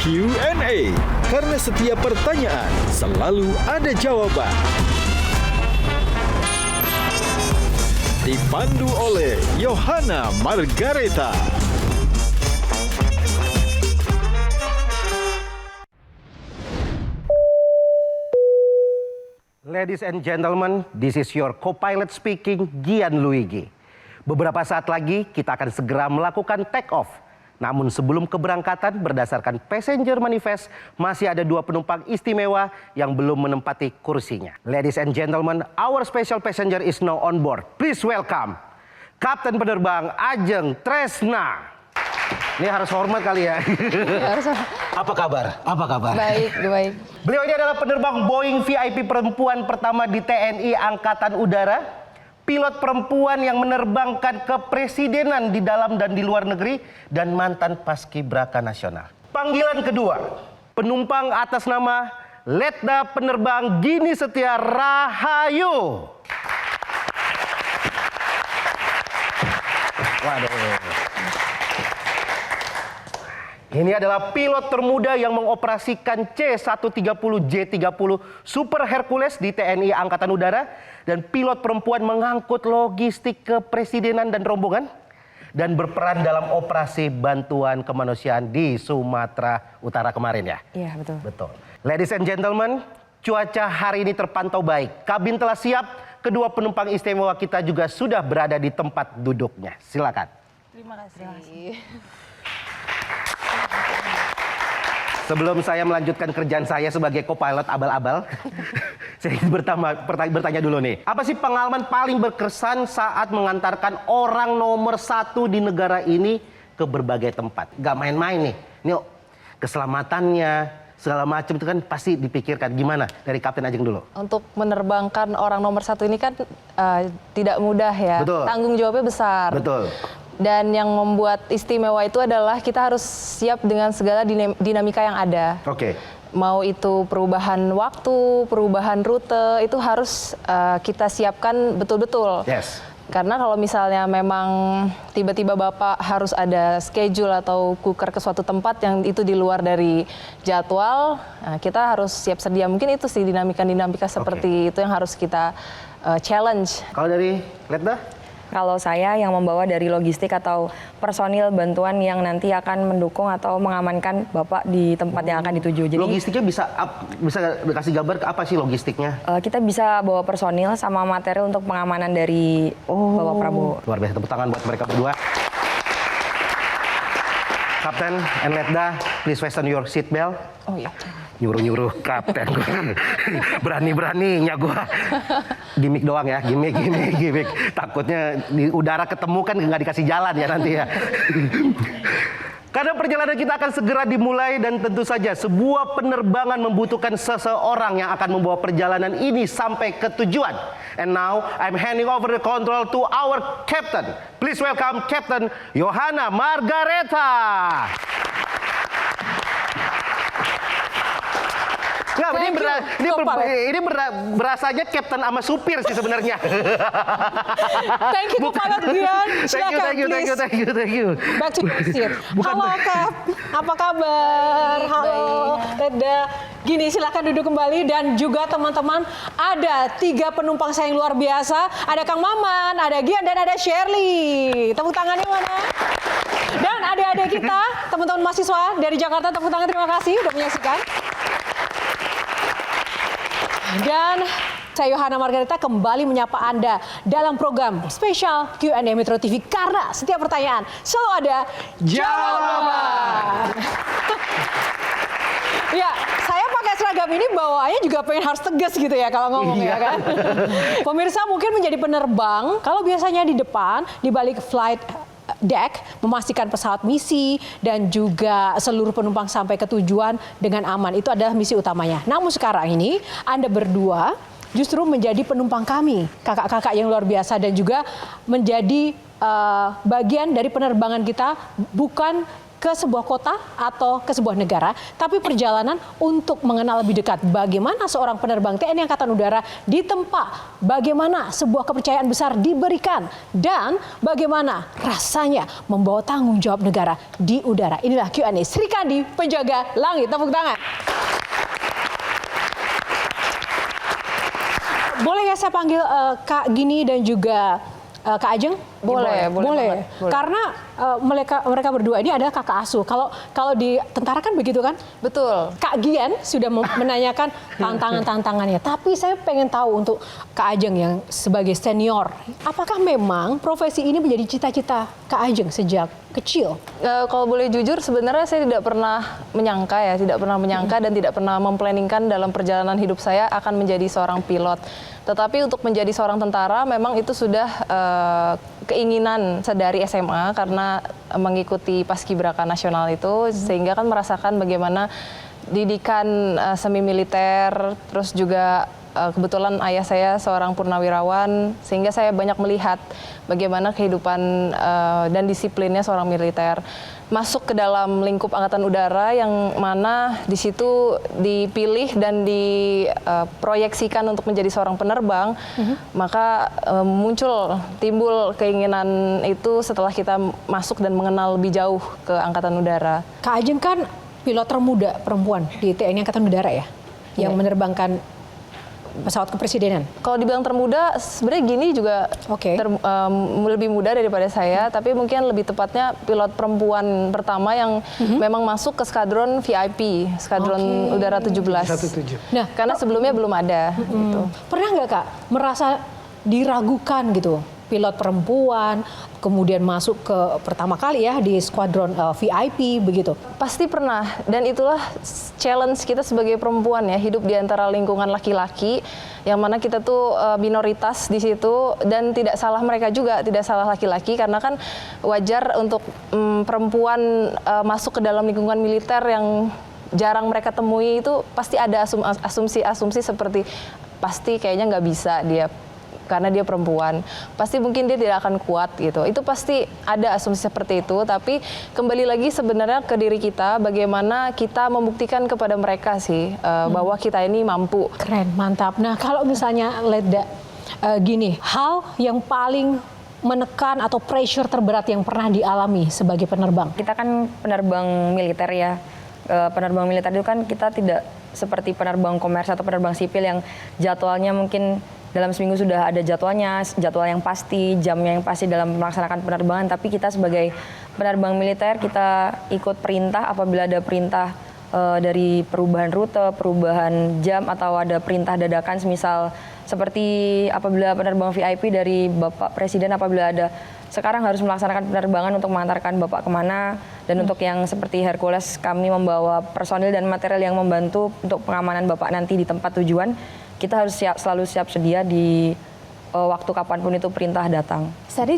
Q&A. Karena setiap pertanyaan selalu ada jawaban. Dipandu oleh Yohana Margareta. Ladies and gentlemen, this is your co-pilot speaking, Gian Luigi. Beberapa saat lagi kita akan segera melakukan take off. Namun sebelum keberangkatan berdasarkan passenger manifest, masih ada 2 penumpang istimewa yang belum menempati kursinya. Ladies and gentlemen, our special passenger is now on board. Please welcome Kapten Penerbang Ajeng Tresna. Ini harus hormat kali ya. Apa kabar? Apa kabar? Baik, baik. Beliau ini adalah penerbang Boeing VIP perempuan pertama di TNI Angkatan Udara. Pilot perempuan yang menerbangkan kepresidenan di dalam dan di luar negeri. Dan mantan paskibraka nasional. Panggilan kedua, penumpang atas nama Letda Penerbang Gini Setia Rahayu. Waduh. Ini adalah pilot termuda yang mengoperasikan C-130J-30 Super Hercules di TNI Angkatan Udara. Dan pilot perempuan mengangkut logistik kepresidenan dan rombongan. Dan berperan dalam operasi bantuan kemanusiaan di Sumatera Utara kemarin ya? Iya, betul. Betul. Ladies and gentlemen, cuaca hari ini terpantau baik. Kabin telah siap, kedua penumpang istimewa kita juga sudah berada di tempat duduknya. Silakan. Terima kasih. Sebelum saya melanjutkan kerjaan saya sebagai co-pilot abal-abal, saya ingin bertanya dulu nih. Apa sih pengalaman paling berkesan saat mengantarkan orang nomor 1 di negara ini ke berbagai tempat? Gak main-main nih. Ini keselamatannya, segala macam itu kan pasti dipikirkan. Gimana? Dari Kapten Ajeng dulu. Untuk menerbangkan orang nomor 1 ini kan tidak mudah ya. Betul. Tanggung jawabnya besar. Betul. Dan yang membuat istimewa itu adalah kita harus siap dengan segala dinamika yang ada. Oke. Mau itu perubahan waktu, perubahan rute, itu harus kita siapkan betul-betul. Yes. Karena kalau misalnya memang tiba-tiba Bapak harus ada schedule atau kuker ke suatu tempat yang itu di luar dari jadwal, nah kita harus siap sedia. Mungkin itu sih dinamika-dinamika seperti itu yang harus kita challenge. Kalau dari Letda? Kalau saya yang membawa dari logistik atau personil bantuan yang nanti akan mendukung atau mengamankan Bapak di tempat yang akan dituju. Jadi logistiknya bisa kasih gambar apa sih logistiknya? Kita bisa bawa personil sama material untuk pengamanan dari Bapak Prabowo. Luar biasa, tepuk tangan buat mereka berdua. Kapten and Letda, please fasten your seat belt. Oh iya. Nyuruh-nyuruh Kapten. Berani-beraninya gua. Gimik doang ya, gimik. Takutnya di udara ketemu kan nggak dikasih jalan ya nanti ya. Karena perjalanan kita akan segera dimulai dan tentu saja sebuah penerbangan membutuhkan seseorang yang akan membawa perjalanan ini sampai ke tujuan. And now I'm handing over the control to our captain. Please welcome Captain Yohana Margareta. Nah, ini berasanya Captain sama supir sih sebenarnya. Thank you, Pilot Gian. Silakan, Thank you. Back to your seat. Halo, Kap. Apa kabar? Halo, Letda. Gini, silakan duduk kembali. Dan juga teman-teman, ada 3 penumpang saya yang luar biasa. Ada Kang Maman, ada Gian, dan ada Shirley. Tepuk tangannya mana? Dan adik-adik kita, teman-teman mahasiswa dari Jakarta, tepuk tangan, terima kasih sudah menyaksikan. Dan saya Yohana Margareta kembali menyapa Anda dalam program spesial Q&A Metro TV. Karena setiap pertanyaan selalu ada jawaban. Ya, saya pakai seragam ini bawaannya juga pengen harus tegas gitu ya kalau ngomong ya kan. Pemirsa mungkin menjadi penerbang, kalau biasanya di depan, di balik flight deck, memastikan pesawat misi dan juga seluruh penumpang sampai ke tujuan dengan aman. Itu adalah misi utamanya. Namun sekarang ini Anda berdua justru menjadi penumpang kami, kakak-kakak yang luar biasa, dan juga menjadi bagian dari penerbangan kita, bukan ke sebuah kota atau ke sebuah negara, tapi perjalanan untuk mengenal lebih dekat bagaimana seorang penerbang TNI Angkatan Udara ditempa, bagaimana sebuah kepercayaan besar diberikan, dan bagaimana rasanya membawa tanggung jawab negara di udara. Inilah Q&A Sri Kandi, penjaga langit. Tepuk tangan. Boleh ya saya panggil Kak Gini dan juga Kak Ajeng? Boleh banget, boleh. Karena mereka berdua ini adalah kakak asuh. Kalau di tentara kan begitu kan? Betul. Kak Gian sudah menanyakan tantangan-tantangannya. Tapi saya pengen tahu untuk Kak Ajeng yang sebagai senior, apakah memang profesi ini menjadi cita-cita Kak Ajeng sejak kecil? Kalau boleh jujur, sebenarnya saya tidak pernah menyangka dan tidak pernah memplanningkan dalam perjalanan hidup saya akan menjadi seorang pilot. Tetapi untuk menjadi seorang tentara memang itu sudah keinginan dari SMA karena mengikuti paskibraka nasional itu, sehingga kan merasakan bagaimana didikan semi militer, terus juga kebetulan ayah saya seorang purnawirawan, sehingga saya banyak melihat bagaimana kehidupan dan disiplinnya seorang militer. Masuk ke dalam lingkup Angkatan Udara yang mana di situ dipilih dan diproyeksikan untuk menjadi seorang penerbang, maka timbul keinginan itu setelah kita masuk dan mengenal lebih jauh ke Angkatan Udara. Kak Ajeng kan pilot termuda perempuan di TNI Angkatan Udara ya, yang menerbangkan pesawat kepresidenan. Kalau dibilang termuda, sebenarnya Gini juga lebih muda daripada saya, tapi mungkin lebih tepatnya pilot perempuan pertama yang memang masuk ke skadron VIP, skadron Udara 17. Nah, karena sebelumnya belum ada. Gitu. Pernah nggak Kak merasa diragukan gitu? Pilot perempuan, kemudian masuk ke pertama kali ya di skuadron VIP begitu. Pasti pernah, dan itulah challenge kita sebagai perempuan ya, hidup di antara lingkungan laki-laki yang mana kita tuh minoritas di situ, dan tidak salah mereka juga, tidak salah laki-laki, karena kan wajar untuk perempuan masuk ke dalam lingkungan militer yang jarang mereka temui. Itu pasti ada asumsi seperti pasti kayaknya nggak bisa dia karena dia perempuan, pasti mungkin dia tidak akan kuat gitu. Itu pasti ada asumsi seperti itu, tapi kembali lagi sebenarnya ke diri kita, bagaimana kita membuktikan kepada mereka sih bahwa kita ini mampu. Keren, mantap. Nah kalau misalnya Leda gini, hal yang paling menekan atau pressure terberat yang pernah dialami sebagai penerbang? Kita kan penerbang militer ya. Penerbang militer itu kan kita tidak seperti penerbang komersial atau penerbang sipil yang jadwalnya mungkin dalam seminggu sudah ada jadwalnya, jadwal yang pasti, jamnya yang pasti dalam melaksanakan penerbangan. Tapi kita sebagai penerbang militer, kita ikut perintah apabila ada perintah dari perubahan rute, perubahan jam, atau ada perintah dadakan, semisal seperti apabila penerbang VIP dari Bapak Presiden, apabila ada sekarang harus melaksanakan penerbangan untuk mengantarkan Bapak kemana, dan untuk yang seperti Hercules kami membawa personil dan material yang membantu untuk pengamanan Bapak nanti di tempat tujuan. Kita harus selalu siap sedia di waktu kapanpun itu perintah datang. Tadi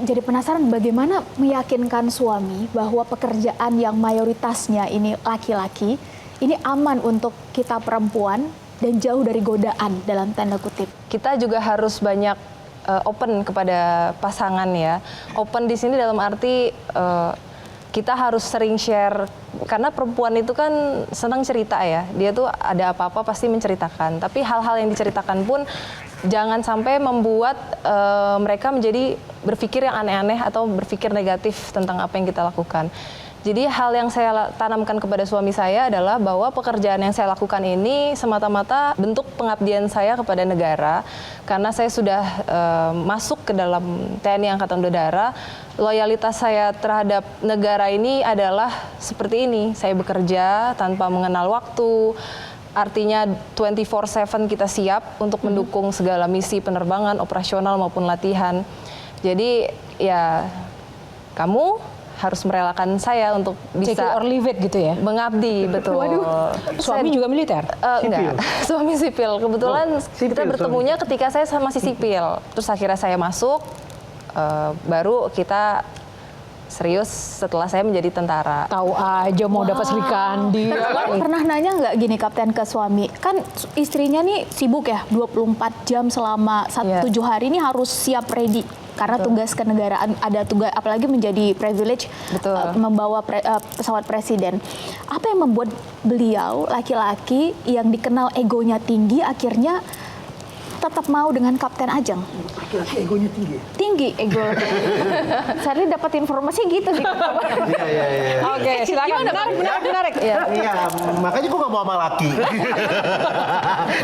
jadi penasaran bagaimana meyakinkan suami bahwa pekerjaan yang mayoritasnya ini laki-laki, ini aman untuk kita perempuan dan jauh dari godaan dalam tanda kutip. Kita juga harus banyak open kepada pasangan ya. Open di sini dalam arti kita harus sering share, karena perempuan itu kan senang cerita ya. Dia tuh ada apa-apa pasti menceritakan. Tapi hal-hal yang diceritakan pun jangan sampai membuat mereka menjadi berpikir yang aneh-aneh atau berpikir negatif tentang apa yang kita lakukan. Jadi hal yang saya tanamkan kepada suami saya adalah bahwa pekerjaan yang saya lakukan ini semata-mata bentuk pengabdian saya kepada negara. Karena saya sudah masuk ke dalam TNI Angkatan Udara, loyalitas saya terhadap negara ini adalah seperti ini. Saya bekerja tanpa mengenal waktu, artinya 24/7 kita siap untuk mendukung segala misi penerbangan, operasional maupun latihan. Jadi ya kamu harus merelakan saya untuk bisa take it or leave it gitu ya? Mengabdi, betul. Waduh, suami juga militer? Enggak, suami sipil. Kebetulan sipil, kita bertemunya ketika saya masih sipil. Terus akhirnya saya masuk, baru kita serius setelah saya menjadi tentara. Tahu aja mau dapat Sri Kandi. Pernah nanya nggak gini Kapten ke suami, kan istrinya nih sibuk ya 24 jam selama 7 hari ini harus siap ready. karena tugas kenegaraan, ada tugas apalagi menjadi privilege membawa pesawat presiden. Apa yang membuat beliau laki-laki yang dikenal egonya tinggi akhirnya tetap mau dengan Kapten Ajeng? Laki-laki egonya tinggi. Tinggi ego. Saya dapat informasi gitu sih. Iya. Oke, silakan. Menarik. Iya, makanya gue gak mau sama laki.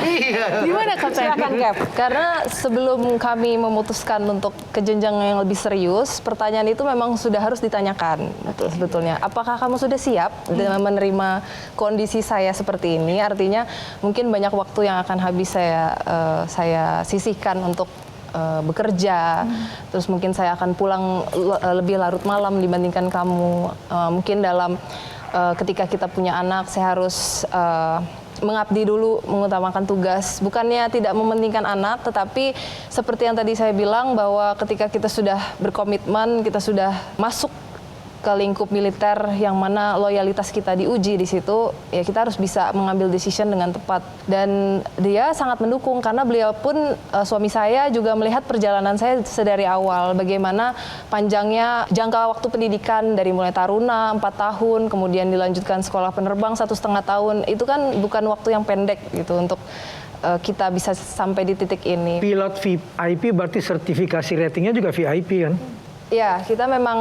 Iya. Gimana Kapten? Silakan Cap. Karena sebelum kami memutuskan untuk ke jenjang yang lebih serius, pertanyaan itu memang sudah harus ditanyakan sebetulnya. Apakah kamu sudah siap dengan menerima kondisi saya seperti ini? Artinya mungkin banyak waktu yang akan habis saya sisihkan untuk bekerja, terus mungkin saya akan pulang lebih larut malam dibandingkan kamu. Mungkin dalam ketika kita punya anak, saya harus mengabdi dulu, mengutamakan tugas. Bukannya tidak mementingkan anak, tetapi seperti yang tadi saya bilang bahwa ketika kita sudah berkomitmen, kita sudah masuk ke lingkup militer yang mana loyalitas kita diuji di situ, ya kita harus bisa mengambil decision dengan tepat. Dan dia sangat mendukung karena beliau pun suami saya juga melihat perjalanan saya sedari awal, bagaimana panjangnya jangka waktu pendidikan dari mulai taruna 4 tahun, kemudian dilanjutkan sekolah penerbang 1,5 tahun. Itu kan bukan waktu yang pendek gitu untuk kita bisa sampai di titik ini. Pilot VIP berarti sertifikasi ratingnya juga VIP kan? Ya, kita memang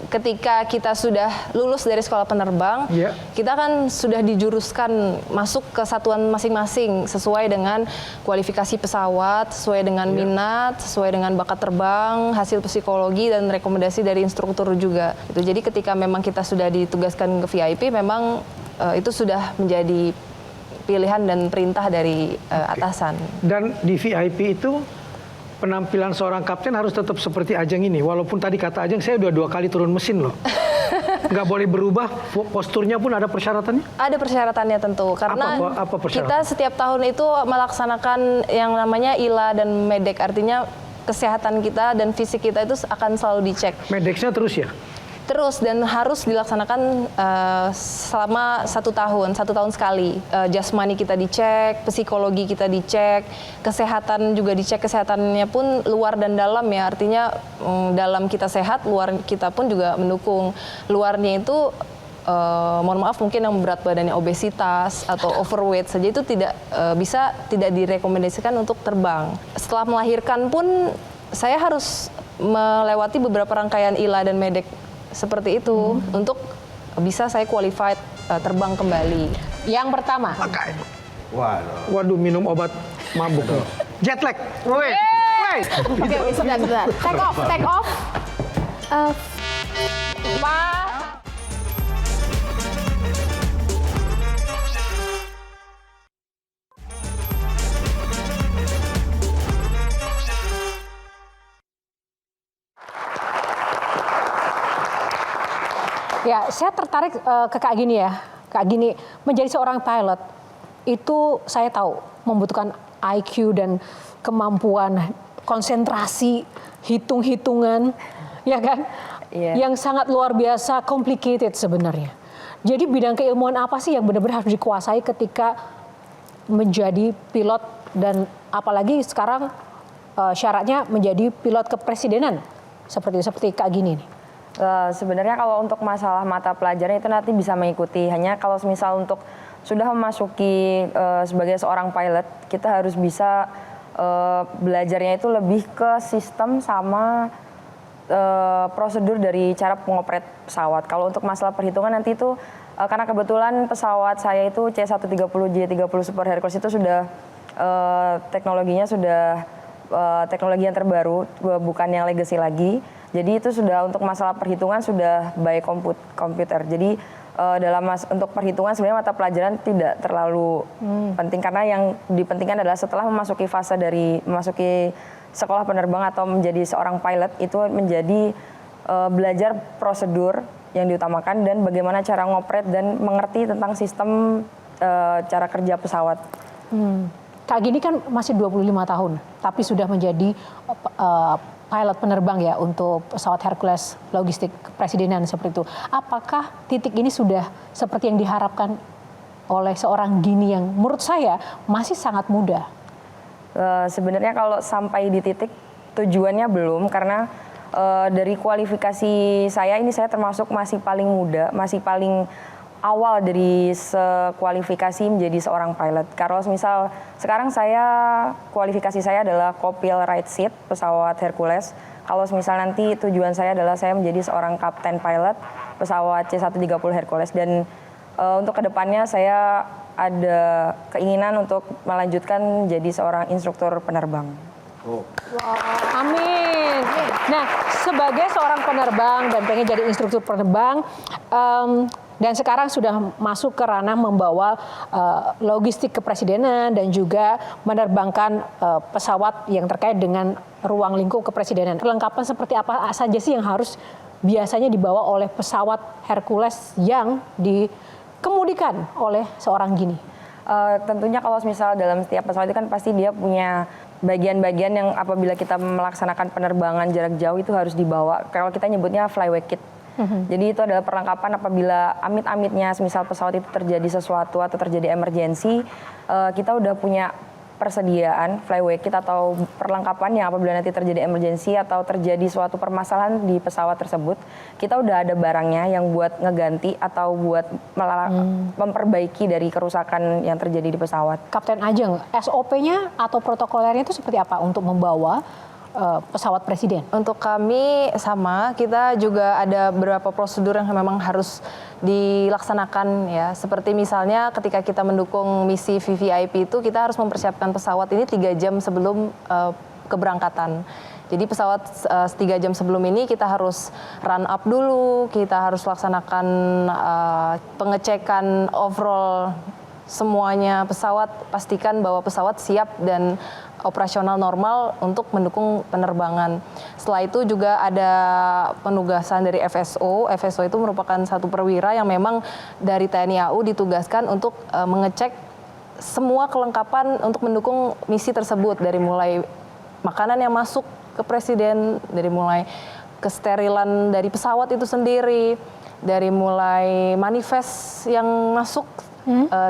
ketika kita sudah lulus dari sekolah penerbang, kita kan sudah dijuruskan masuk ke satuan masing-masing sesuai dengan kualifikasi pesawat, sesuai dengan minat, sesuai dengan bakat terbang, hasil psikologi dan rekomendasi dari instruktur juga. Jadi ketika memang kita sudah ditugaskan ke VIP, memang itu sudah menjadi pilihan dan perintah dari atasan. Dan di VIP itu penampilan seorang kapten harus tetap seperti Ajeng ini. Walaupun tadi kata Ajeng, saya udah 2 kali turun mesin loh. Nggak boleh berubah, posturnya pun ada persyaratannya? Ada persyaratannya tentu, karena apa persyaratan? kita setiap tahun itu melaksanakan yang namanya ILA dan MEDEC, artinya kesehatan kita dan fisik kita itu akan selalu dicek. Medexnya terus ya? Terus, dan harus dilaksanakan selama 1 tahun sekali. Jasmani kita dicek, psikologi kita dicek, kesehatan juga dicek, kesehatannya pun luar dan dalam ya, artinya dalam kita sehat, luar kita pun juga mendukung. Luarnya itu mohon maaf mungkin yang berat badannya obesitas atau overweight saja itu tidak direkomendasikan untuk terbang. Setelah melahirkan pun saya harus melewati beberapa rangkaian ILA dan MEDEC seperti itu untuk bisa saya qualified terbang kembali. Yang pertama. Waduh, minum obat mabuk. Jet lag. Oke, sebentar. Take off. Ya, saya tertarik ke Kak Gini ya. Kak Gini, menjadi seorang pilot itu saya tahu membutuhkan IQ dan kemampuan konsentrasi, hitung-hitungan, ya kan? Yang sangat luar biasa, complicated sebenarnya. Jadi bidang keilmuan apa sih yang benar-benar harus dikuasai ketika menjadi pilot, dan apalagi sekarang syaratnya menjadi pilot kepresidenan seperti Kak Gini nih? Sebenarnya kalau untuk masalah mata pelajaran itu nanti bisa mengikuti. Hanya kalau misal untuk sudah memasuki sebagai seorang pilot, kita harus bisa belajarnya itu lebih ke sistem sama prosedur dari cara pengopret pesawat. Kalau untuk masalah perhitungan nanti itu karena kebetulan pesawat saya itu C130J30 Super Hercules itu sudah teknologinya sudah teknologi yang terbaru, bukan yang legacy lagi. Jadi itu sudah untuk masalah perhitungan sudah by komputer. Jadi untuk perhitungan sebenarnya mata pelajaran tidak terlalu penting, karena yang dipentingkan adalah setelah memasuki fase dari memasuki sekolah penerbang atau menjadi seorang pilot itu menjadi belajar prosedur yang diutamakan dan bagaimana cara ngopret dan mengerti tentang sistem cara kerja pesawat. Kak Gini kan masih 25 tahun, tapi sudah menjadi pilot penerbang ya untuk pesawat Hercules logistik kepresidenan seperti itu. Apakah titik ini sudah seperti yang diharapkan oleh seorang Gini yang menurut saya masih sangat muda? Sebenarnya kalau sampai di titik tujuannya belum, karena dari kualifikasi saya ini saya termasuk masih paling muda, masih paling awal dari sekualifikasi menjadi seorang pilot. Kalau misal sekarang kualifikasi saya adalah Copil Right Seat pesawat Hercules. Kalau misal nanti tujuan saya adalah saya menjadi seorang kapten pilot pesawat C-130 Hercules, dan untuk kedepannya saya ada keinginan untuk melanjutkan jadi seorang instruktur penerbang. Amin. Nah, sebagai seorang penerbang dan pengen jadi instruktur penerbang, dan sekarang sudah masuk ke ranah membawa logistik kepresidenan dan juga menerbangkan pesawat yang terkait dengan ruang lingkup kepresidenan. Perlengkapan seperti apa saja sih yang harus biasanya dibawa oleh pesawat Hercules yang dikemudikan oleh seorang Gini? Tentunya kalau misal dalam setiap pesawat itu kan pasti dia punya bagian-bagian yang apabila kita melaksanakan penerbangan jarak jauh itu harus dibawa. Kalau kita nyebutnya flyway kit. Jadi itu adalah perlengkapan apabila amit-amitnya misal pesawat itu terjadi sesuatu atau terjadi emergensi, kita udah punya persediaan flyway kit atau perlengkapan yang apabila nanti terjadi emergensi atau terjadi suatu permasalahan di pesawat tersebut, kita udah ada barangnya yang buat ngeganti atau buat memperbaiki dari kerusakan yang terjadi di pesawat. Kapten Ajeng, SOP-nya atau protokolernya itu seperti apa untuk membawa pesawat presiden? Untuk kami sama, kita juga ada beberapa prosedur yang memang harus dilaksanakan ya. Seperti misalnya ketika kita mendukung misi VVIP itu kita harus mempersiapkan pesawat ini 3 jam sebelum keberangkatan. Jadi pesawat 3 jam sebelum ini kita harus run up dulu, kita harus laksanakan pengecekan overall semuanya pesawat, pastikan bahwa pesawat siap dan operasional normal untuk mendukung penerbangan. Setelah itu juga ada penugasan dari FSO. FSO itu merupakan satu perwira yang memang dari TNI AU ditugaskan untuk mengecek semua kelengkapan untuk mendukung misi tersebut, dari mulai makanan yang masuk ke presiden, dari mulai kesterilan dari pesawat itu sendiri, dari mulai manifest yang masuk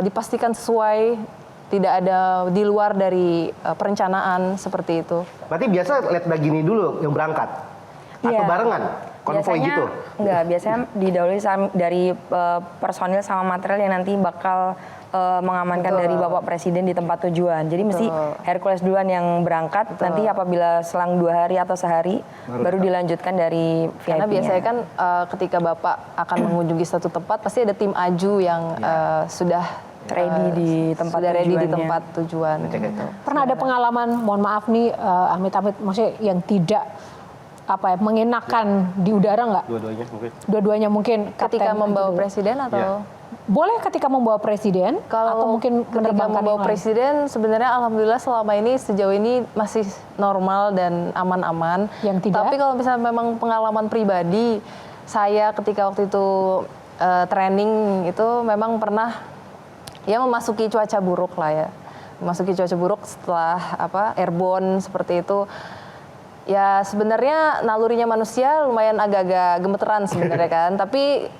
dipastikan sesuai, tidak ada di luar dari perencanaan seperti itu. Berarti biasa letda Gini dulu yang berangkat? Atau barengan? Konvoy gitu? Enggak, biasanya didahului dari personil sama material yang nanti bakal mengamankan dari Bapak Presiden di tempat tujuan. Jadi mesti Hercules duluan yang berangkat, nanti apabila selang 2 hari atau sehari baru dilanjutkan dari VIP-nya. Karena biasanya kan ketika Bapak akan mengunjungi satu tempat pasti ada tim aju yang sudah ready di tempat sudah ready di tujuannya. tempat tujuan. Gitu. Pernah ada pengalaman, mohon maaf nih, amit-amit maksudnya yang tidak mengenakan di udara nggak? Dua-duanya mungkin. Dua-duanya mungkin. Ketika Kapten membawa Ajeng. presiden atau? Boleh ketika membawa presiden, atau mungkin ketika menerbangkan membawa yang lain? presiden, sebenarnya alhamdulillah selama ini sejauh ini masih normal dan aman-aman. Yang tidak? Tapi kalau misalnya memang pengalaman pribadi, saya ketika waktu itu training itu memang pernah ya memasuki cuaca buruk lah ya. Memasuki cuaca buruk setelah airborne seperti itu. Ya sebenarnya nalurinya manusia lumayan agak-agak gemeteran sebenarnya kan. Tapi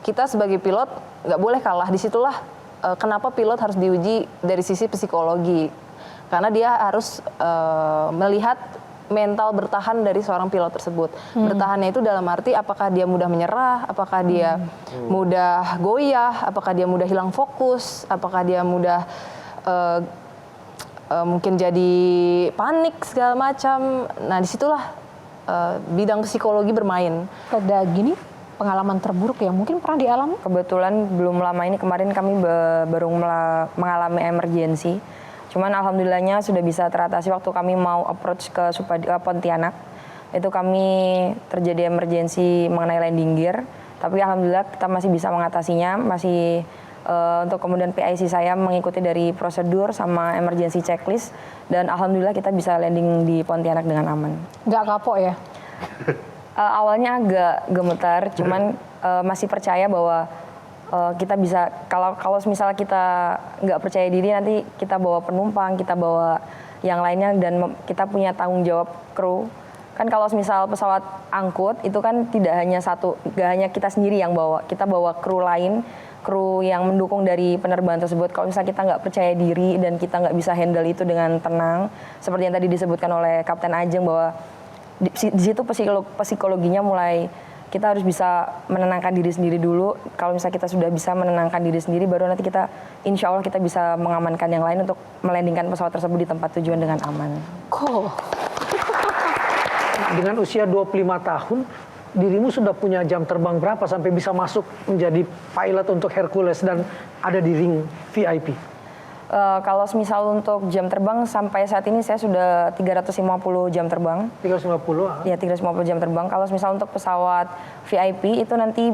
kita sebagai pilot nggak boleh kalah. Disitulah kenapa pilot harus diuji dari sisi psikologi. Karena dia harus melihat mental bertahan dari seorang pilot tersebut. Bertahannya itu dalam arti apakah dia mudah menyerah, apakah dia mudah goyah, apakah dia mudah hilang fokus, apakah dia mudah mungkin jadi panik segala macam. Nah disitulah bidang psikologi bermain. Ada gini pengalaman terburuk yang mungkin pernah dialami? Kebetulan belum lama ini kemarin kami baru mengalami emergensi. Cuman alhamdulillahnya sudah bisa teratasi waktu kami mau approach ke Pontianak. Itu kami terjadi emergensi mengenai landing gear. Tapi alhamdulillah kita masih bisa mengatasinya. Masih untuk kemudian PIC saya mengikuti dari prosedur sama emergency checklist. Dan alhamdulillah kita bisa landing di Pontianak dengan aman. Nggak kapok ya? Awalnya agak gemetar, cuman masih percaya bahwa kita bisa, kalau misalnya kita nggak percaya diri, nanti kita bawa penumpang, kita bawa yang lainnya, dan kita punya tanggung jawab kru. Kan kalau misal pesawat angkut itu kan tidak hanya kita sendiri yang bawa, kita bawa kru lain, kru yang mendukung dari penerbangan tersebut. Kalau misalnya kita nggak percaya diri dan kita nggak bisa handle itu dengan tenang, seperti yang tadi disebutkan oleh Kapten Ajeng bahwa di situ psikologinya mulai kita harus bisa menenangkan diri sendiri dulu. Kalau misalnya kita sudah bisa menenangkan diri sendiri, baru nanti kita insya Allah kita bisa mengamankan yang lain untuk melandingkan pesawat tersebut di tempat tujuan dengan aman. Dengan usia 25 tahun, dirimu sudah punya jam terbang berapa sampai bisa masuk menjadi pilot untuk Hercules dan ada di ring VIP? Kalau misal untuk jam terbang sampai saat ini saya sudah 350 jam terbang. 350? Ya, 350 jam terbang. Kalau misal untuk pesawat VIP itu nanti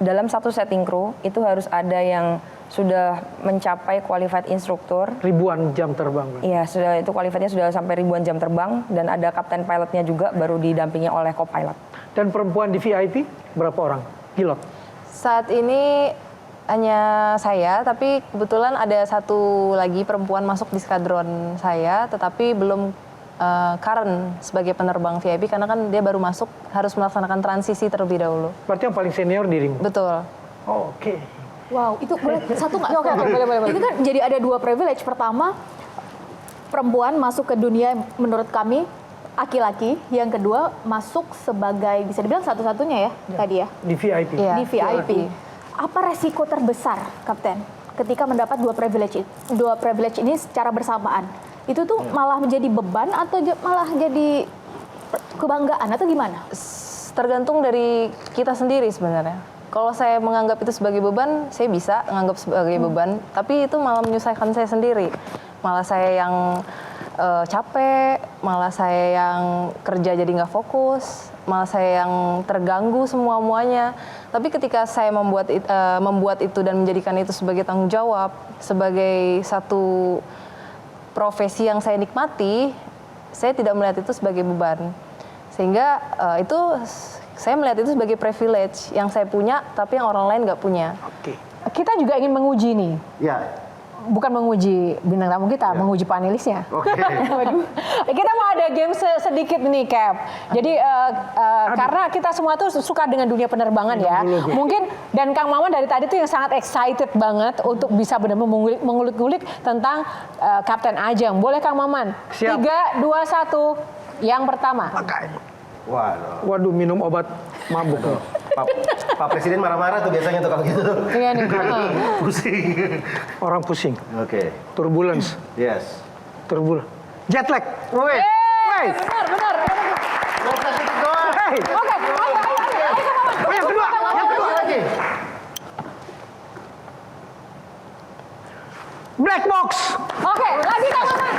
dalam satu setting kru itu harus ada yang sudah mencapai qualified instruktur. Ribuan jam terbang. Iya, sudah itu qualifiednya sudah sampai ribuan jam terbang dan ada kapten pilotnya juga baru didampingi oleh co-pilot. Dan perempuan di VIP berapa orang? Pilot? Saat ini hanya saya, tapi kebetulan ada satu lagi perempuan masuk di skadron saya, tetapi belum current sebagai penerbang VIP karena kan dia baru masuk, harus melaksanakan transisi terlebih dahulu. Berarti yang paling senior dirimu? Betul. Oh, oke. Wow, itu boleh satu nggak? Oke, boleh. Itu kan jadi ada dua privilege. Pertama, perempuan masuk ke dunia menurut kami laki-laki. Yang kedua, masuk sebagai bisa dibilang satu-satunya ya tadi ya. Di VIP? Iya. Di VIP. Apa resiko terbesar, Kapten, ketika mendapat dua privilege ini secara bersamaan? Itu tuh malah menjadi beban atau malah jadi kebanggaan atau gimana? Tergantung dari kita sendiri sebenarnya. Kalau saya menganggap itu sebagai beban, saya bisa menganggap sebagai beban, tapi itu malah menyusahkan saya sendiri. Malah saya yang capek, malah saya yang kerja jadi nggak fokus, malah saya yang terganggu semua-muanya. Tapi ketika saya membuat itu dan menjadikan itu sebagai tanggung jawab, sebagai satu profesi yang saya nikmati, saya tidak melihat itu sebagai beban. Sehingga itu saya melihat itu sebagai privilege yang saya punya, tapi yang orang lain nggak punya. Oke. Kita juga ingin menguji nih. Ya. Bukan menguji bintang tamu kita, menguji panelisnya. Oke. Waduh. Kita mau ada game sedikit nih, Cap. Jadi karena kita semua tuh suka dengan dunia penerbangan ya. Mungkin dan Kang Maman dari tadi tuh yang sangat excited banget untuk bisa benar-benar mengulik-ngulik tentang Kapten Ajeng. Boleh Kang Maman? Siap. 3, 2, 1. Yang pertama. Waduh, minum obat mabuk. Pak Presiden marah-marah tuh biasanya tuh kalau gitu. Iya nih. Pusing. Orang pusing. Oke. Turbulence. Yes. Jet lag. Wait. Benar. Hey. Oke, ayo. Yang kedua lagi. Black box. Oke, lagi Kang Maman.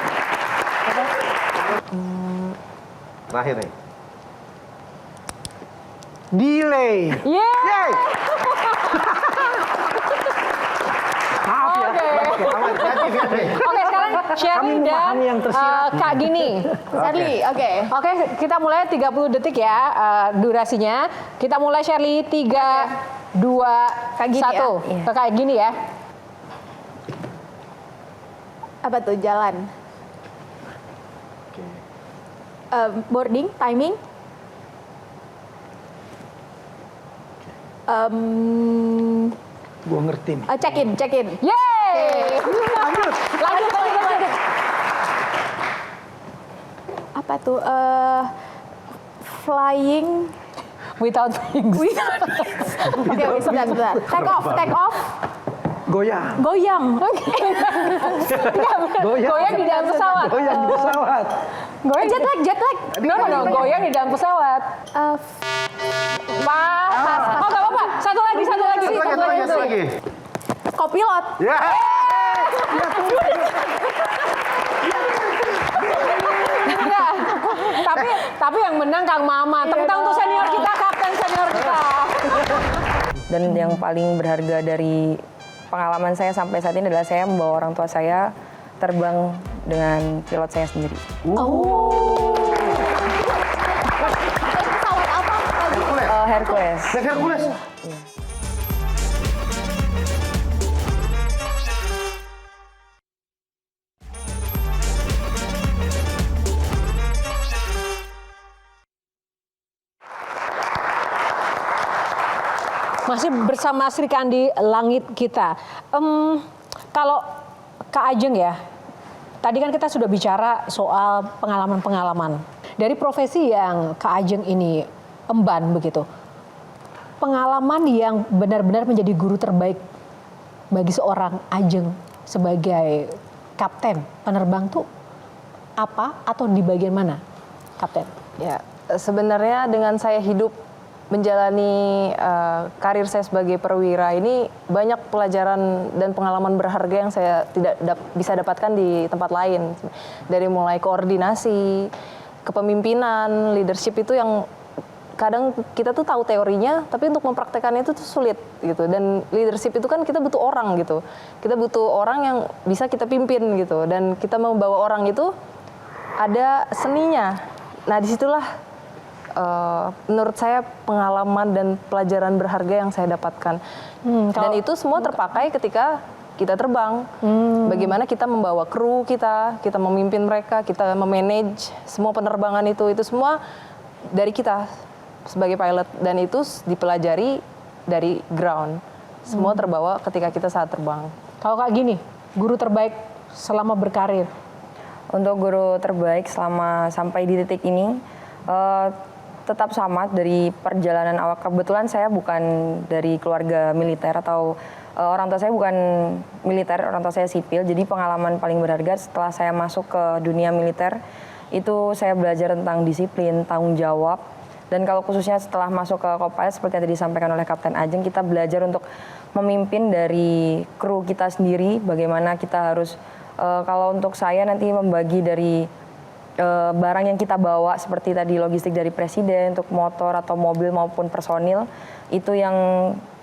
Terakhir nih. Delay. Yeay. Maaf ya. Oke. Oke, sekarang Shirley dan memahami yang tersirat. Kak Gini. Shirley, oke. Oke, kita mulai 30 detik ya durasinya. Kita mulai Shirley 3, 2, Kak Gini 1. ya? Ke Kak Gini ya. Apa tuh jalan? Boarding, timing. Gua ngerti nih. Check in. Yeay. Lanjut. Apa tuh? Flying. Without wings. Oke, sebentar. Take off. Goyang. Goyang. Goyang di dalam pesawat. Goyang di pesawat. Goyang Jet lag. No, goyang di dalam pesawat. Pas. Oh, nggak apa-apa. Satu lagi. Satu lagi. Kopilot. Ya. Enggak. Tapi yang menang Kang Mama. Tepuk tangan untuk senior kita, kapten senior kita. Dan yang paling berharga dari pengalaman saya sampai saat ini adalah saya membawa orang tua saya terbang dengan pilot saya sendiri. Pesawat apa? Hercules. Hercules. Masih bersama Sri Kandi Langit kita. Kalau Kak Ajeng ya, tadi kan kita sudah bicara soal pengalaman-pengalaman. Dari profesi yang Kak Ajeng ini emban begitu. Pengalaman yang benar-benar menjadi guru terbaik bagi seorang Ajeng sebagai kapten penerbang tuh apa atau di bagian mana, Kapten? Ya, sebenarnya dengan saya hidup menjalani karir saya sebagai perwira ini banyak pelajaran dan pengalaman berharga yang saya tidak bisa dapatkan di tempat lain. Dari mulai koordinasi, kepemimpinan, leadership itu yang kadang kita tuh tahu teorinya, tapi untuk mempraktekannya itu tuh sulit gitu. Dan leadership itu kan kita butuh orang gitu. Kita butuh orang yang bisa kita pimpin gitu. Dan kita membawa orang itu ada seninya. Nah disitulah menurut saya pengalaman dan pelajaran berharga yang saya dapatkan. Dan itu semua terpakai ketika kita terbang. Bagaimana kita membawa kru kita memimpin mereka, kita memanage semua penerbangan itu semua dari kita sebagai pilot, dan itu dipelajari dari ground. Semua terbawa ketika kita saat terbang. Kalau Kak gini, guru terbaik selama berkarir? Untuk guru terbaik selama sampai di titik ini tetap sama dari perjalanan awal. Kebetulan saya bukan dari keluarga militer atau orang tua saya bukan militer, orang tua saya sipil. Jadi pengalaman paling berharga setelah saya masuk ke dunia militer itu saya belajar tentang disiplin, tanggung jawab. Dan kalau khususnya setelah masuk ke Copilot seperti yang tadi disampaikan oleh Kapten Ajeng, kita belajar untuk memimpin dari kru kita sendiri, bagaimana kita harus, kalau untuk saya nanti membagi dari barang yang kita bawa seperti tadi logistik dari presiden, untuk motor atau mobil maupun personil, itu yang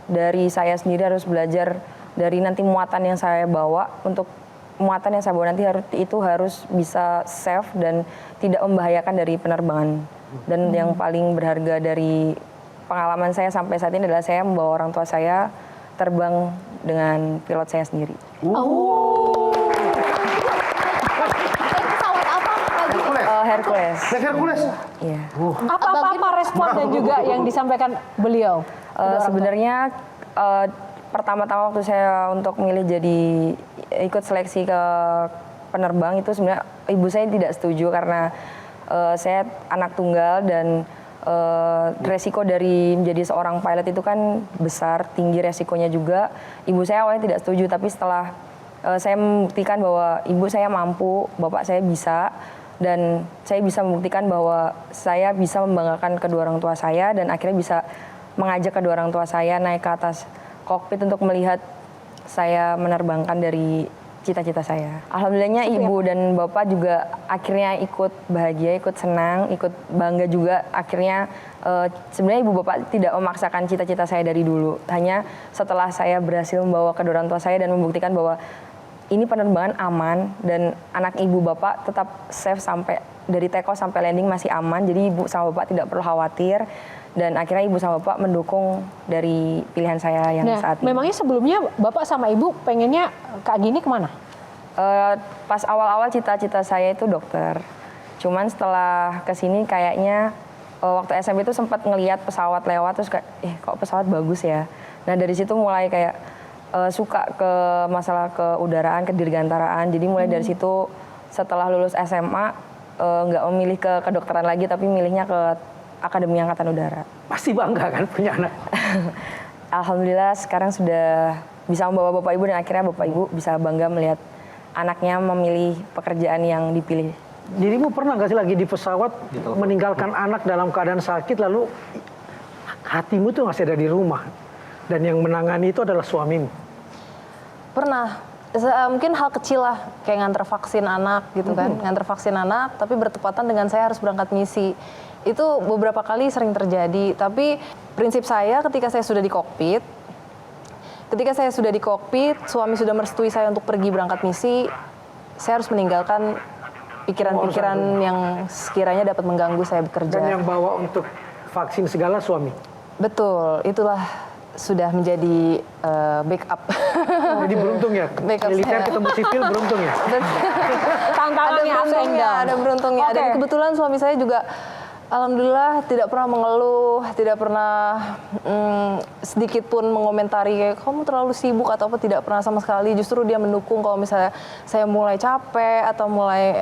dari saya sendiri harus belajar dari nanti muatan yang saya bawa, untuk muatan yang saya bawa nanti harus bisa safe dan tidak membahayakan dari penerbangan. Dan yang paling berharga dari pengalaman saya sampai saat ini adalah saya membawa orang tua saya terbang dengan pilot saya sendiri. Pesawat apa lagi? Hercules. Hercules. Iya. Apa respon dan juga yang disampaikan beliau? Sebenarnya pertama-tama waktu saya untuk milih jadi ikut seleksi ke penerbang itu sebenarnya ibu saya tidak setuju karena saya anak tunggal dan resiko dari menjadi seorang pilot itu kan besar, tinggi resikonya juga. Ibu saya awalnya tidak setuju, tapi setelah saya membuktikan bahwa ibu saya mampu, bapak saya bisa, dan saya bisa membuktikan bahwa saya bisa membanggakan kedua orang tua saya, dan akhirnya bisa mengajak kedua orang tua saya naik ke atas kokpit untuk melihat saya menerbangkan dari cita-cita saya. Alhamdulillahnya ibu dan bapak juga akhirnya ikut bahagia, ikut senang, ikut bangga juga. Akhirnya sebenarnya ibu bapak tidak memaksakan cita-cita saya dari dulu. Hanya setelah saya berhasil membawa kedua orang tua saya dan membuktikan bahwa ini penerbangan aman dan anak ibu bapak tetap safe sampai dari take off sampai landing masih aman. Jadi ibu sama bapak tidak perlu khawatir. Dan akhirnya ibu sama bapak mendukung dari pilihan saya yang saat ini. Memangnya sebelumnya bapak sama ibu pengennya Kak Gini kemana? Pas awal-awal cita-cita saya itu dokter. Cuman setelah kesini kayaknya waktu SMP itu sempat ngelihat pesawat lewat terus kayak, kok pesawat bagus ya. Nah dari situ mulai kayak suka ke masalah keudaraan, kedirgantaraan. Jadi mulai dari situ setelah lulus SMA nggak memilih ke kedokteran lagi tapi milihnya ke Akademi Angkatan Udara. Pasti bangga kan punya anak? Alhamdulillah sekarang sudah bisa membawa bapak ibu dan akhirnya bapak ibu bisa bangga melihat anaknya memilih pekerjaan yang dipilih. Dirimu pernah nggak sih lagi di pesawat meninggalkan anak dalam keadaan sakit lalu hatimu tuh masih ada di rumah dan yang menangani itu adalah suamimu? Pernah. Mungkin hal kecil lah, kayak nganter vaksin anak gitu kan. Nganter vaksin anak, tapi bertepatan dengan saya harus berangkat misi. Itu beberapa kali sering terjadi, tapi prinsip saya ketika saya sudah di kokpit, suami sudah merestui saya untuk pergi berangkat misi, saya harus meninggalkan pikiran-pikiran yang sekiranya dapat mengganggu saya bekerja. Dan yang bawa untuk vaksin segala suami? Betul, itulah sudah menjadi backup. Jadi beruntung ya, militer ketemu sipil beruntung ya? Tantangannya ada beruntungnya. Okay. Dan kebetulan suami saya juga Alhamdulillah tidak pernah mengeluh, tidak pernah sedikit pun mengomentari kayak kamu terlalu sibuk atau apa, tidak pernah sama sekali. Justru dia mendukung kalau misalnya saya mulai capek atau mulai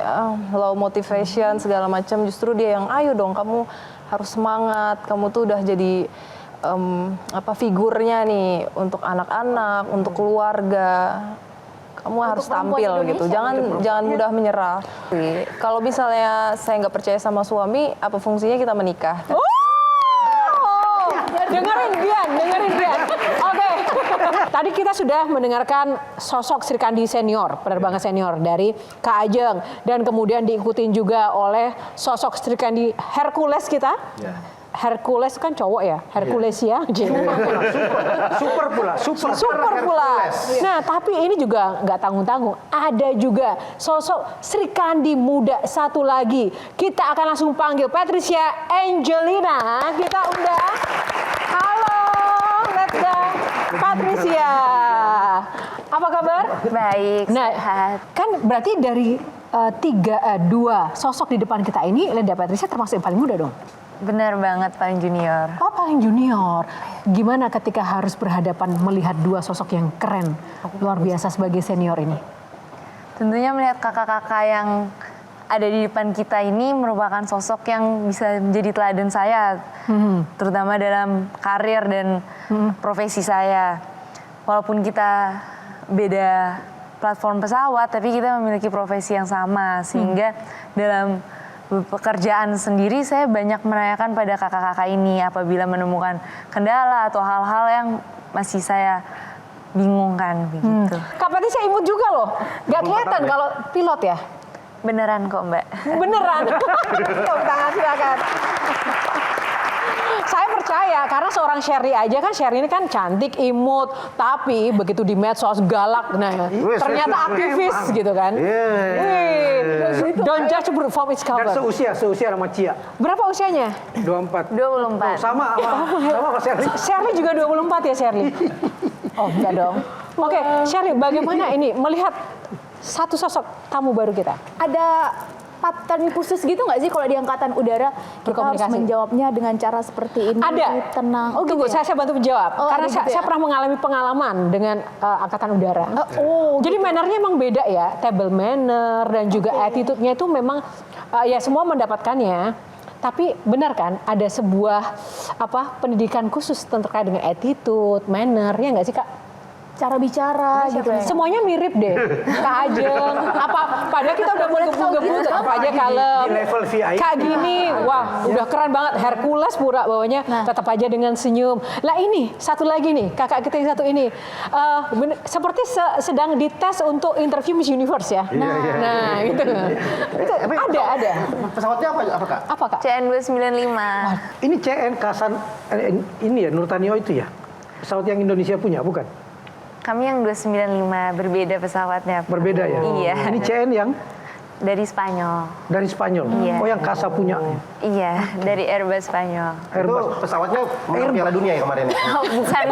low motivation segala macam, justru dia yang ayo dong kamu harus semangat, kamu tuh udah jadi figurnya nih untuk anak-anak, untuk keluarga. Kamu harus tampil gitu, jangan mudah menyerah. Kalau misalnya saya nggak percaya sama suami, apa fungsinya kita menikah? Dengerin Dian. Oke. Tadi kita sudah mendengarkan sosok Sri Kandi senior, penerbangan senior dari Kak Ajeng, dan kemudian diikutin juga oleh sosok Sri Kandi Hercules kita. Hercules kan cowok ya, Hercules ya. Super pula. Nah, tapi ini juga nggak tanggung-tanggung. Ada juga sosok Sri Kandi muda satu lagi. Kita akan langsung panggil Patricia Angelina. Kita undang. Halo, let's go. Patricia. Apa kabar? Baik, Nah, sehat. kan berarti dari dua sosok di depan kita ini, Leda Patricia termasuk yang paling muda dong? Benar banget, paling junior. Oh, paling junior. Gimana ketika harus berhadapan melihat dua sosok yang keren, luar biasa sebagai senior ini? Tentunya melihat kakak-kakak yang ada di depan kita ini merupakan sosok yang bisa menjadi teladan saya, terutama dalam karir dan profesi saya. Walaupun kita beda platform pesawat, tapi kita memiliki profesi yang sama, sehingga dalam pekerjaan sendiri saya banyak menanyakan pada kakak-kakak ini apabila menemukan kendala atau hal-hal yang masih saya bingungkan begitu. Kak Patricia imut juga loh, nggak kelihatan kalau pilot ya? Beneran kok Mbak. Beneran. Tepuk tangan silakan. Saya percaya karena seorang Sherly aja kan, Sherly ini kan cantik, imut, tapi begitu di medsos galak, nah ternyata aktivis gitu kan. Don't judge from its cover. Dan seusia sama Cia. Berapa usianya? 24. 24. Sama Sherly. Sherly juga 24 ya Sherly? Oh enggak dong. Oke, Sherly bagaimana ini melihat satu sosok tamu baru kita? Ada pattern khusus gitu nggak sih kalau di angkatan udara kita harus Berkomunikasi. menjawabnya dengan cara seperti ini, Ada. tenang. Oh tunggu, gitu ya? saya bantu menjawab. Oh, Karena ada saya, gitu ya? saya pernah mengalami pengalaman dengan angkatan udara. Jadi mannernya emang beda ya, table manner dan juga attitude-nya itu memang ya semua mendapatkannya. Tapi benar kan ada sebuah pendidikan khusus terkait dengan attitude, manner, ya nggak sih Kak? Cara bicara gitu ya. Semuanya mirip deh. Kak Ajeng, padahal kita udah gebu-gebu tetap aja kalem. Di level VIP. Kak gini, wah udah keren banget. Hercules pura bawahnya tetap aja dengan senyum. Lah ini, satu lagi nih, kakak kita yang satu ini. Seperti sedang dites untuk interview Miss Universe ya. Nah, itu. Itu ada. Pesawatnya apa Kak? Apa Kak? CN295. Ini CN Kasan ini ya Nurtanio itu ya. Pesawat yang Indonesia punya bukan? Kami yang 295 berbeda pesawatnya. Pak. Berbeda ya? Iya. Ini CN yang Dari Spanyol. dari Spanyol. Iya. Oh yang Kasa punya. Iya, dari Airbus Spanyol. Itu pesawatnya menang Piala Dunia ya kemarin? Oh, bukan.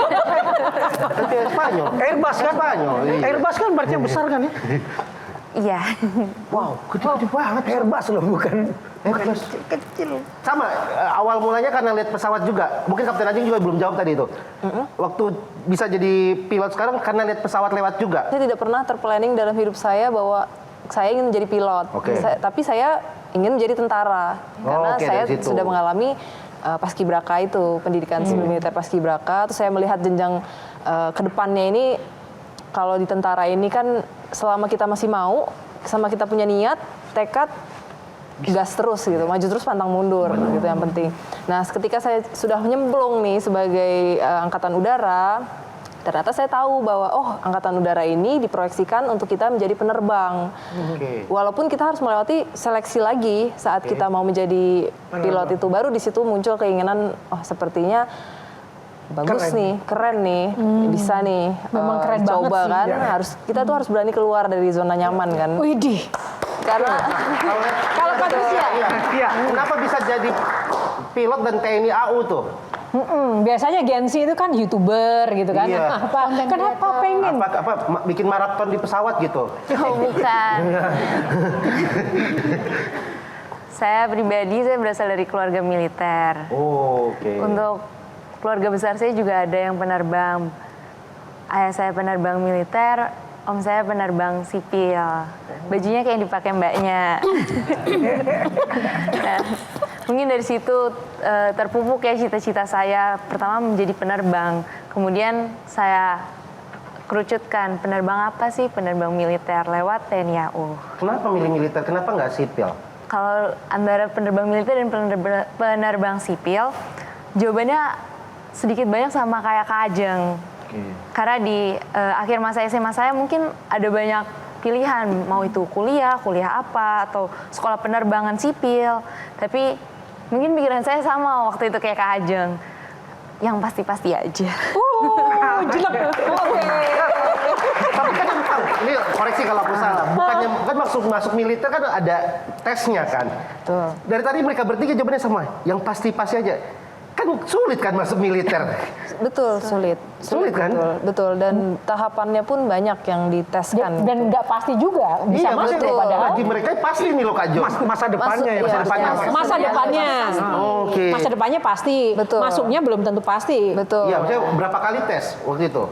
Itu Spanyol. Airbus kan? Spanyol. Iya. Airbus kan berarti yang besar kan ya? Iya. Wow, gede banget. Airbus loh bukan. Airbus kecil. Sama, awal mulanya karena lihat pesawat juga. Mungkin Kapten Ajeng juga belum jawab tadi itu. Waktu bisa jadi pilot sekarang karena lihat pesawat lewat juga. Saya tidak pernah terplanning dalam hidup saya bahwa saya ingin menjadi pilot. Oke. Tapi saya ingin menjadi tentara. Karena oke, saya dari situ. sudah mengalami paskibraka itu, pendidikan sipil militer paskibraka. Terus saya melihat jenjang ke depannya ini, kalau di tentara ini kan selama kita masih mau, sama kita punya niat, tekad, gas terus gitu, maju terus pantang mundur gitu yang penting. Nah, ketika saya sudah nyemplung nih sebagai angkatan udara, ternyata saya tahu bahwa angkatan udara ini diproyeksikan untuk kita menjadi penerbang. Walaupun kita harus melewati seleksi lagi saat kita mau menjadi pilot itu, baru di situ muncul keinginan sepertinya bagus keren nih, bisa nih. Memang keren banget coba sih. kan, kita tuh harus berani keluar dari zona nyaman kan. Widih. Karena Kalau Patricia, Iya. Kenapa bisa jadi pilot dan TNI AU tuh? biasanya Gen Z itu kan YouTuber gitu kan. Iya. Kenapa pengen? Bikin maraton di pesawat gitu? Oh, bukan. Saya pribadi, saya berasal dari keluarga militer. Oh, oke. Untuk keluarga besar saya juga ada yang penerbang. Ayah saya penerbang militer, om saya penerbang sipil. Bajunya kayak yang dipakai mbaknya. Nah, mungkin dari situ terpupuk ya cita-cita saya. Pertama menjadi penerbang. Kemudian saya kerucutkan, penerbang apa sih? Penerbang militer lewat TNI AU. Kenapa milih militer? Kenapa nggak sipil? Kalau antara penerbang militer dan penerbang sipil, jawabannya sedikit banyak sama kayak Kak Ajeng. Karena di akhir masa SMA saya mungkin ada banyak pilihan, mau itu kuliah apa, atau sekolah penerbangan sipil. Tapi mungkin pikiran saya sama waktu itu kayak Kak Ajeng, yang pasti-pasti aja. Jelek. Oke. Tapi kan ini koreksi kalau aku salah. Bukannya kan masuk militer kan ada tesnya kan. Betul. Dari tadi mereka bertiga jawabannya sama. Yang pasti-pasti aja. Kan sulit kan masuk militer. Betul, sulit. Sulit kan? Betul, dan tahapannya pun banyak yang diteskan. Dan nggak pasti juga bisa masuk betul. padahal. Bagi mereka pasti nih loh Kak Jo. Masa depannya ya. Masa depannya. Masa depannya. Oke. Masa depannya pasti. Betul. Masuknya belum tentu pasti. Betul. Iya, maksudnya berapa kali tes waktu itu?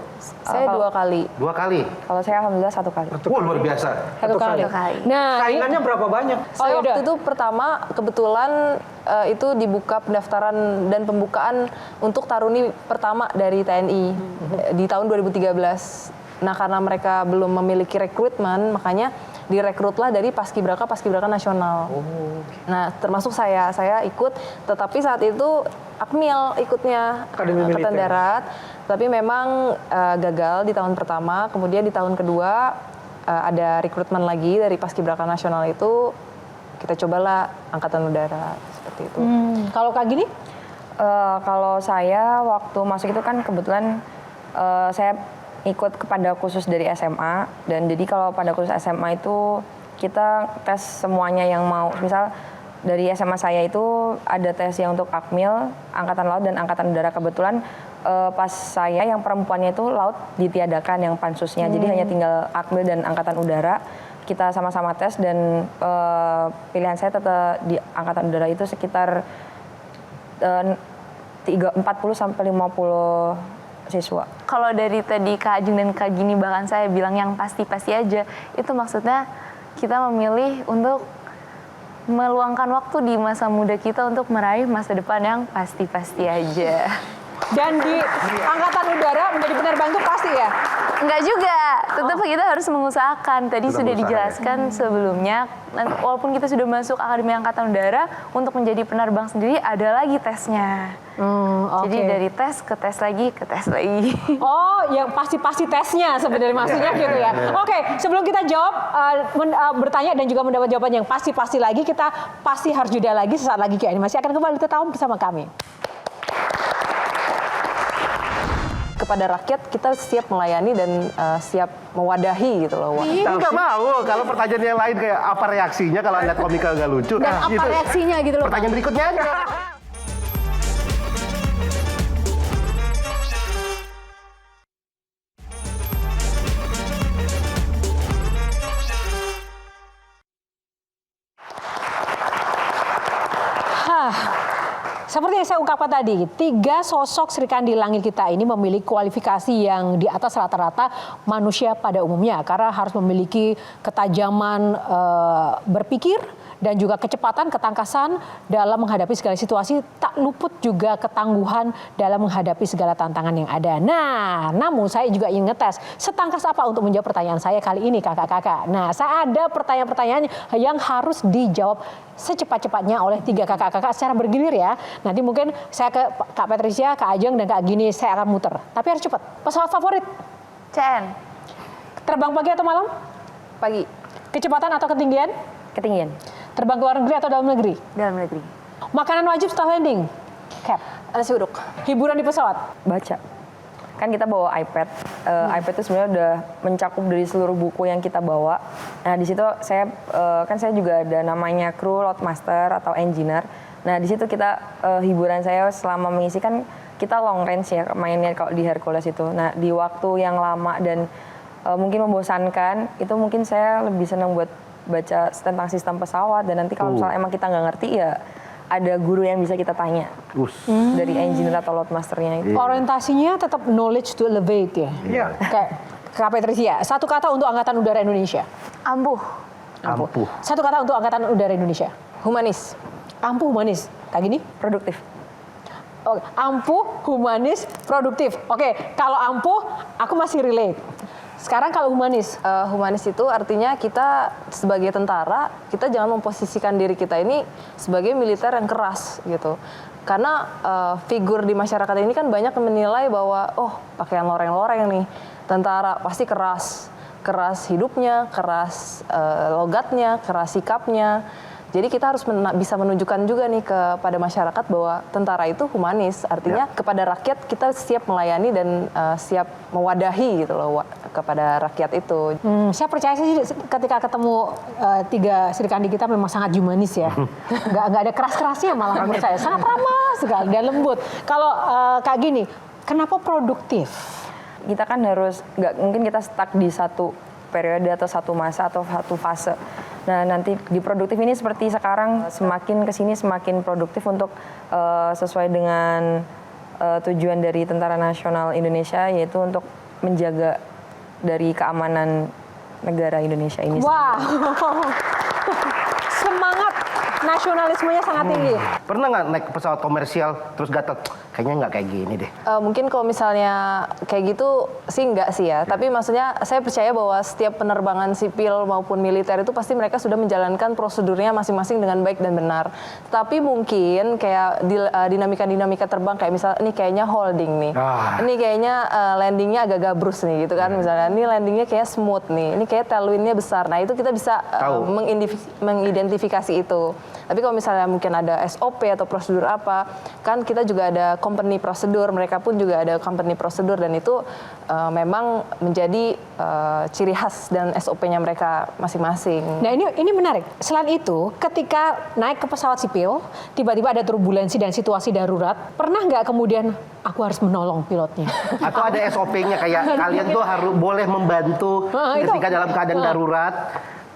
Saya 2 kali. 2 kali. Kalau saya alhamdulillah 1 kali. Wah, luar biasa. Satu kali. Nah, Saingannya berapa banyak? Saya yaudah. waktu itu pertama kebetulan itu dibuka pendaftaran dan pembukaan untuk taruni pertama dari TNI di tahun 2013. Nah, karena mereka belum memiliki rekrutmen, makanya direkrutlah dari paskibraka nasional. Nah, termasuk saya ikut, tetapi saat itu Akmil ikutnya, Akademi Angkatan Militer. Darat, tapi memang gagal di tahun pertama. Kemudian di tahun kedua ada rekrutmen lagi dari paskibraka nasional itu, kita cobalah Angkatan Udara seperti itu. Kalau Kak Gini? Kalau saya waktu masuk itu kan kebetulan saya ikut kepada khusus dari SMA, dan jadi kalau pada khusus SMA itu kita tes semuanya yang mau. Misal dari SMA saya itu ada tes yang untuk Akmil, Angkatan Laut dan Angkatan Udara. Kebetulan pas saya yang perempuannya itu laut ditiadakan yang pansusnya, jadi hanya tinggal Akmil dan Angkatan Udara. Kita sama-sama tes dan pilihan saya tetap di Angkatan Udara itu sekitar 40 sampai 50 siswa. kalau dari tadi Kak Ajeng dan Kak Gini bahkan saya bilang yang pasti-pasti aja, itu maksudnya kita memilih untuk meluangkan waktu di masa muda kita untuk meraih masa depan yang pasti-pasti aja. Dan di Angkatan Udara menjadi penerbang itu pasti ya? Enggak juga, tetap kita harus mengusahakan. Tadi Tetap sudah berusaha, dijelaskan sebelumnya, walaupun kita sudah masuk Akademi Angkatan Udara, untuk menjadi penerbang sendiri ada lagi tesnya. Jadi dari tes ke tes lagi, ke tes lagi. Oh, yang pasti-pasti tesnya sebenarnya maksudnya gitu ya. Oke, sebelum kita jawab, bertanya dan juga mendapat jawaban yang pasti-pasti lagi, kita pasti harus jeda lagi. Sesaat lagi QN masih akan kembali tetap bersama kami. Kepada rakyat kita siap melayani dan siap mewadahi gitu loh. Nggak mau. Kalau pertanyaan yang lain kayak apa reaksinya kalau Anda komika nggak lucu. Dan apa reaksinya gitu loh. Pertanyaan berikutnya aja. Seperti yang saya ungkapkan tadi, 3 sosok Sri Kandi Langit kita ini memiliki kualifikasi yang di atas rata-rata manusia pada umumnya. Karena harus memiliki ketajaman berpikir dan juga kecepatan, ketangkasan dalam menghadapi segala situasi. Tak luput juga ketangguhan dalam menghadapi segala tantangan yang ada. Nah, namun saya juga ingin ngetes setangkas apa untuk menjawab pertanyaan saya kali ini kakak-kakak. Nah, saya ada pertanyaan-pertanyaan yang harus dijawab secepat-cepatnya oleh 3 kakak-kakak secara bergilir ya. Nanti mungkin saya ke Kak Patricia, Kak Ajeng, dan Kak Gini saya akan muter. Tapi harus cepat. Pesawat favorit? CN. Terbang pagi atau malam? Pagi. Kecepatan atau ketinggian? Ketinggian. Terbang ke luar negeri atau dalam negeri? Dalam negeri. Makanan wajib setelah landing? Cap. Nasi uduk. Hiburan di pesawat? Baca. Kan kita bawa iPad. iPad itu sebenarnya udah mencakup dari seluruh buku yang kita bawa. Nah, di situ saya kan saya juga ada namanya crew, loadmaster atau engineer. Nah, di situ kita hiburan saya selama mengisi kan kita long range ya mainnya kalau di Hercules itu. Nah, di waktu yang lama dan mungkin membosankan, itu mungkin saya lebih senang buat baca tentang sistem pesawat, dan nanti kalau misalnya emang kita nggak ngerti ya ada guru yang bisa kita tanya dari engineer atau loadmasternya itu. Orientasinya tetap knowledge to elevate ya. Iya. Kayak Kak Patricia, satu kata untuk Angkatan Udara Indonesia. Ampuh. Ampuh. Satu kata untuk Angkatan Udara Indonesia. Humanis. Ampuh, humanis. Kayak gini? Produktif. Oke, ampuh, humanis, produktif. Oke, kalau ampuh, aku masih relate. Sekarang kalau humanis. Humanis itu artinya kita sebagai tentara, kita jangan memposisikan diri kita ini sebagai militer yang keras gitu. Karena figur di masyarakat ini kan banyak yang menilai bahwa oh pakaian loreng-loreng nih, tentara pasti keras. Keras hidupnya, keras logatnya, keras sikapnya. Jadi kita harus bisa menunjukkan juga nih kepada masyarakat bahwa tentara itu humanis. Artinya kepada rakyat kita siap melayani dan siap mewadahi gitu loh kepada rakyat itu. Saya percaya sih ketika ketemu tiga Serikandi kita memang sangat humanis ya. Nggak ada keras-kerasnya malah menurut saya. Sangat ramah sekali dan lembut. Kalau kayak gini, kenapa produktif? Kita kan harus, nggak mungkin kita stuck di satu periode atau satu masa atau satu fase. Nah nanti di produktif ini seperti sekarang semakin kesini semakin produktif untuk sesuai dengan tujuan dari Tentara Nasional Indonesia, yaitu untuk menjaga dari keamanan negara Indonesia ini. Wah, semangat nasionalismenya sangat tinggi. Pernah nggak naik pesawat komersial terus gatel? Kayaknya nggak kayak gini deh. Mungkin kalau misalnya kayak gitu sih enggak sih ya. Tapi maksudnya saya percaya bahwa setiap penerbangan sipil maupun militer itu pasti mereka sudah menjalankan prosedurnya masing-masing dengan baik dan benar. Tapi mungkin kayak dinamika-dinamika terbang kayak misalnya ini kayaknya holding nih. Ini kayaknya landingnya agak gabrus nih gitu kan. Misalnya ini landingnya kayak smooth nih. Ini kayak tailwindnya besar. Nah itu kita bisa mengidentifikasi itu. Tapi kalau misalnya mungkin ada SOP atau prosedur apa, kan kita juga ada company prosedur, mereka pun juga ada company prosedur, dan itu memang menjadi ciri khas dan SOP-nya mereka masing-masing. Nah ini menarik. Selain itu, ketika naik ke pesawat sipil, tiba-tiba ada turbulensi dan situasi darurat, pernah nggak kemudian aku harus menolong pilotnya? Atau ada SOP-nya kayak kalian tuh harus boleh membantu ketika dalam keadaan darurat,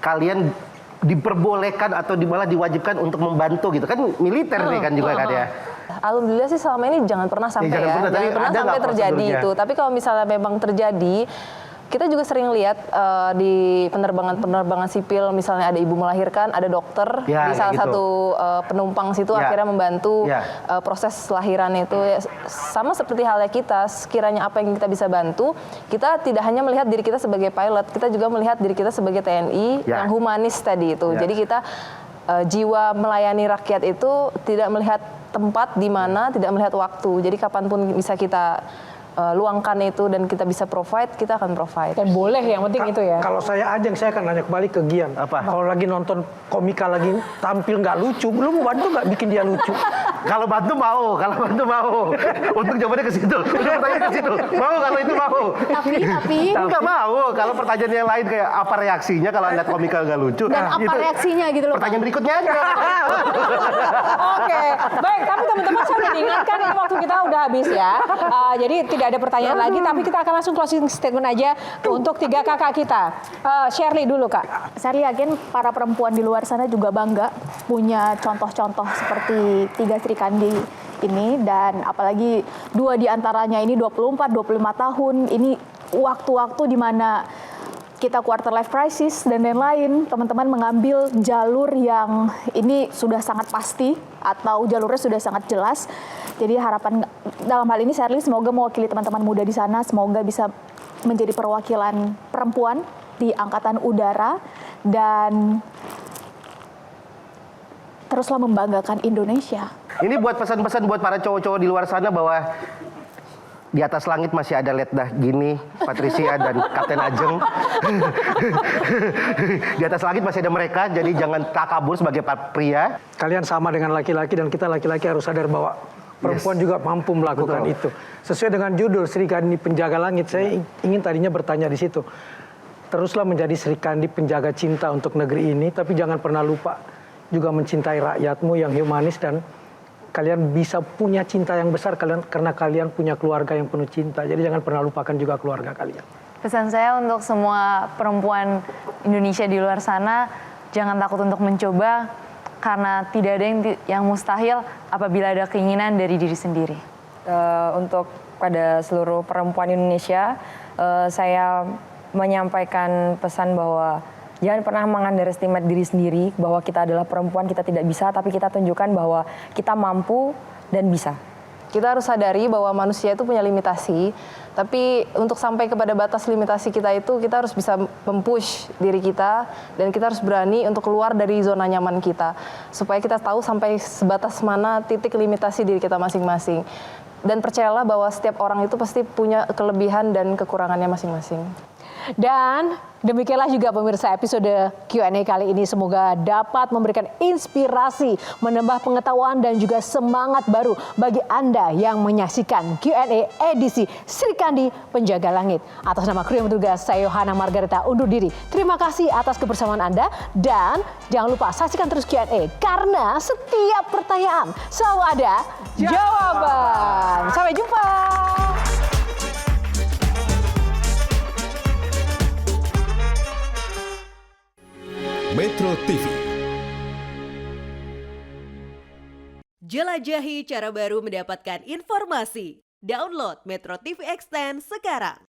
kalian diperbolehkan atau malah diwajibkan untuk membantu gitu kan, militer nih kan juga kan ya. Alhamdulillah sih selama ini jangan pernah sampai jangan pernah sampai terjadi itu. Tapi kalau misalnya memang terjadi, kita juga sering lihat di penerbangan sipil, misalnya ada ibu melahirkan, ada dokter di salah satu penumpang situ akhirnya membantu proses lahiran itu. Sama seperti halnya kita, sekiranya apa yang kita bisa bantu, kita tidak hanya melihat diri kita sebagai pilot, kita juga melihat diri kita sebagai TNI yang humanis tadi itu. Jadi kita jiwa melayani rakyat itu tidak melihat tempat di mana, tidak melihat waktu. Jadi kapanpun bisa kita luangkan itu dan kita bisa provide, kita akan provide. Dan boleh, yang penting itu ya. Kalau saya Ajeng, saya akan nanya kembali ke Gian. Kalau lagi nonton komika lagi tampil nggak lucu, lu mau bantu nggak bikin dia lucu? Kalau bantu mau. Untuk jawabannya ke situ. Udah pertanyaan ke situ. Mau kalau itu mau. Tapi Nggak mau. Kalau pertanyaan yang lain kayak apa reaksinya kalau lihat komika nggak lucu. dan apa reaksinya gitu loh. Pertanyaan berikutnya aja. Oke, baik. Tapi teman-teman saya udah diingatkan ini waktu kita udah habis ya. Jadi tidak ada pertanyaan lagi, tapi kita akan langsung closing statement aja untuk tiga kakak kita. Shirley dulu kak. Saya yakin para perempuan di luar sana juga bangga punya contoh-contoh seperti tiga Serikandi ini, dan apalagi dua di antaranya ini 24-25 tahun. Ini waktu-waktu di mana kita quarter life crisis dan lain-lain, teman-teman mengambil jalur yang ini sudah sangat pasti atau jalurnya sudah sangat jelas. Jadi harapan dalam hal ini Shirley semoga mewakili teman-teman muda di sana, semoga bisa menjadi perwakilan perempuan di Angkatan Udara dan teruslah membanggakan Indonesia. Ini buat pesan-pesan buat para cowok-cowok di luar sana bahwa di atas langit masih ada Letdah Gini, Patricia, dan Kapten Ajeng. Di atas langit masih ada mereka, jadi jangan takabur sebagai pria. Kalian sama dengan laki-laki dan kita laki-laki harus sadar bahwa perempuan juga mampu melakukan itu. Sesuai dengan judul Serikandi Penjaga Langit, saya ingin tadinya bertanya di situ. Teruslah menjadi Serikandi penjaga cinta untuk negeri ini, tapi jangan pernah lupa juga mencintai rakyatmu yang humanis, dan kalian bisa punya cinta yang besar karena kalian punya keluarga yang penuh cinta. Jadi jangan pernah lupakan juga keluarga kalian. Pesan saya untuk semua perempuan Indonesia di luar sana, jangan takut untuk mencoba karena tidak ada yang mustahil apabila ada keinginan dari diri sendiri. Untuk pada seluruh perempuan Indonesia, saya menyampaikan pesan bahwa jangan pernah mengunderestimate diri sendiri, bahwa kita adalah perempuan, kita tidak bisa, tapi kita tunjukkan bahwa kita mampu dan bisa. Kita harus sadari bahwa manusia itu punya limitasi, tapi untuk sampai kepada batas limitasi kita itu, kita harus bisa mempush diri kita, dan kita harus berani untuk keluar dari zona nyaman kita, supaya kita tahu sampai sebatas mana titik limitasi diri kita masing-masing. Dan percayalah bahwa setiap orang itu pasti punya kelebihan dan kekurangannya masing-masing. Dan demikianlah juga pemirsa episode Q&A kali ini. Semoga dapat memberikan inspirasi, menambah pengetahuan dan juga semangat baru bagi Anda yang menyaksikan Q&A edisi Sri Kandi Penjaga Langit. Atas nama kru yang bertugas, saya Yohana Margareta undur diri. Terima kasih atas kebersamaan Anda dan jangan lupa saksikan terus Q&A karena setiap pertanyaan selalu ada jawaban. Sampai jumpa. Metro TV. Jelajahi cara baru mendapatkan informasi. Download Metro TV Extend sekarang.